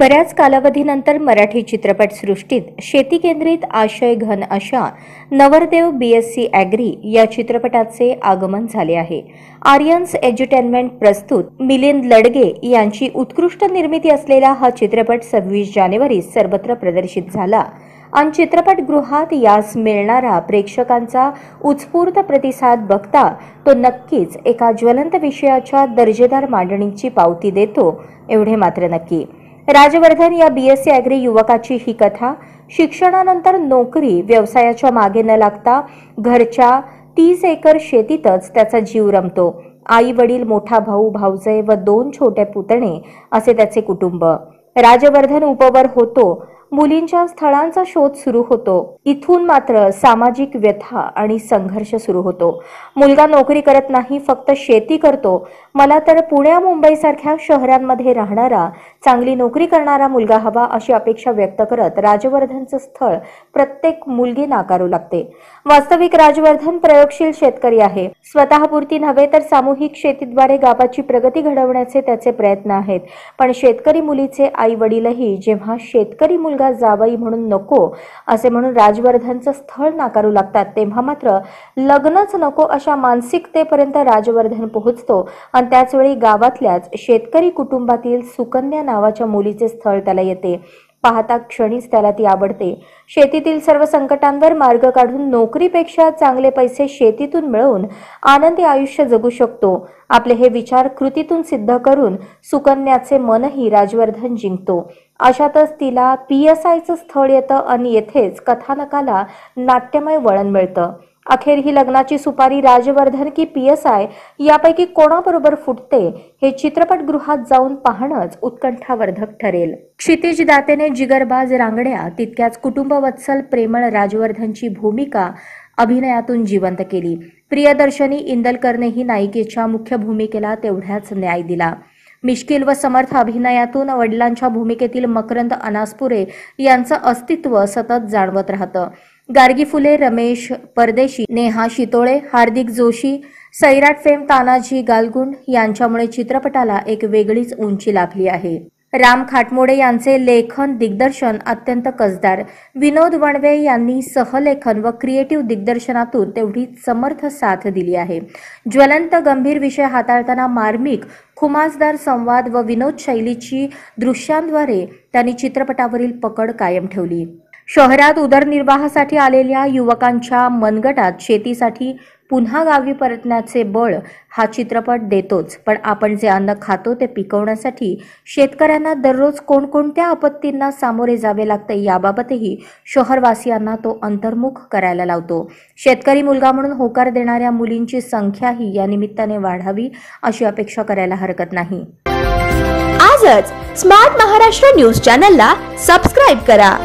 बऱ्याच कालावधीनंतर मराठी चित्रपटसृष्टीत शेती केंद्रित आशय घन अशा नवरदेव BSc ॲग्री या चित्रपटाचे आगमन झाले आहे। आर्यन्स एंटरटेनमेंट प्रस्तुत मिलिंद लडगे यांची उत्कृष्ट निर्मिती असलेला हा चित्रपट 26 जानेवारी सर्वत्र प्रदर्शित झाला आणि चित्रपटगृहात यास मिळणारा प्रेक्षकांचा उत्स्फूर्त प्रतिसाद बघता तो नक्कीच एका ज्वलंत विषयाच्या दर्जेदार मांडणीची पावती देतो एवढे मात्र नक्की। राजवर्धन या BSc ॲग्री युवकाची ही कथा शिक्षणानंतर नोकरी व्यवसायाच्या मागे न लागता घरच्या 30 एकर शेतीतच त्याचा जीव रमतो। आई वडील, मोठा भाऊ, भाऊजे व 2 छोटे पुतणे असे त्याचे कुटुंब। राजवर्धन उपवर होतो, मुलींच्या स्थळांचा शोध सुरू होतो। इथून मात्र सामाजिक व्यथा आणि संघर्ष सुरू होतो। मुलगा नोकरी करत नाही, फक्त शेती करतो। मला तर पुणे मुंबई सारख्या शहरांमध्ये राहणारा चांगली नोकरी करणारा मुलगा हवा अशी अपेक्षा व्यक्त करत राजवर्धनचं स्थळ प्रत्येक मुलगी नाकारू लागते। वास्तविक राजवर्धन प्रयोगशील शेतकरी आहे। स्वतःपुरती नव्हे तर सामूहिक शेतीद्वारे गावाची प्रगती घडवण्याचे त्याचे प्रयत्न आहेत। पण शेतकरी मुलीचे आई वडीलही जेव्हा शेतकरी मुलगा जावई म्हणून नको असे म्हणून राजवर्धनचं स्थळ नाकारू लागतात, तेव्हा मात्र लग्नच नको अशा मानसिकतेपर्यंत राजवर्धन पोहोचतो आणि त्याचवेळी गावातल्याच शेतकरी कुटुंबातील सुकन्या नावाच्या मुलीचे स्थळ त्याला येते। पाहता क्षणीच त्याला ती आवडते। शेतीतील सर्व संकटांवर मार्ग काढून नोकरीपेक्षा चांगले पैसे शेतीतून मिळवून आनंदी आयुष्य जगू शकतो। आपले हे विचार कृतीतून सिद्ध करून सुकन्याचे मनही राजवर्धन जिंकतो। अशातच तिला PSIचं स्थळ येतं आणि येथेच कथानकाला नाट्यमय वळण मिळतं। अखेर ही लग्नाची सुपारी राजवर्धन की PSI यापैकी कोणाबरोबर फुटते हे चित्रपटगृहात जाऊन पाहणंच उत्कंठावर्धक ठरेल। क्षितिज दातेने जिगरबाज रांगड्या तितक्याच कुटुंबवत्सल प्रेमळ राजवर्धनची भूमिका अभिनयातून जिवंत केली। प्रियदर्शनी इंदलकरनेही नायिकेच्या मुख्य भूमिकेला तेवढ्याच न्याय दिला। मिश्किल व समर्थ अभिनयातून वडिलांच्या भूमिकेतील मकरंद अनासपुरे यांचं अस्तित्व सतत जाणवत राहतं। गार्गी फुले, रमेश परदेशी, नेहा शितोळे, हार्दिक जोशी, सैराट फेम तानाजी गालगुंड यांच्यामुळे चित्रपटाला एक वेगळीच उंची लाभली आहे। राम खाटमोडे यांचे लेखन दिग्दर्शन अत्यंत कसदार। विनोद वणवे यांनी सहलेखन व क्रिएटिव्ह दिग्दर्शनातून तेवढी समर्थ साथ दिली आहे। ज्वलंत गंभीर विषय हाताळताना मार्मिक खुमासदार संवाद व विनोद शैलीची दृश्यांद्वारे त्यांनी चित्रपटावरील पकड कायम ठेवली। शहरात उदरनिर्वाहासाठी आलेल्या युवकांच्या मनगटात शेतीसाठी पुन्हा गावी परतण्याचे बळ हा चित्रपट देतोच, पण आपण जे अन्न खातो ते पिकवण्यासाठी शेतकऱ्यांना दररोज कोणकोणत्या आपत्तींना सामोरे जावे लागते याबाबतही शहरवासियांना तो अंतर्मुख करायला लावतो। शेतकरी मुलगा म्हणून होकार देणाऱ्या मुलींची संख्याही या निमित्ताने वाढावी अशी अपेक्षा करायला हरकत नाही। आजच स्मार्ट महाराष्ट्र न्यूज चॅनलला सबस्क्राइब करा।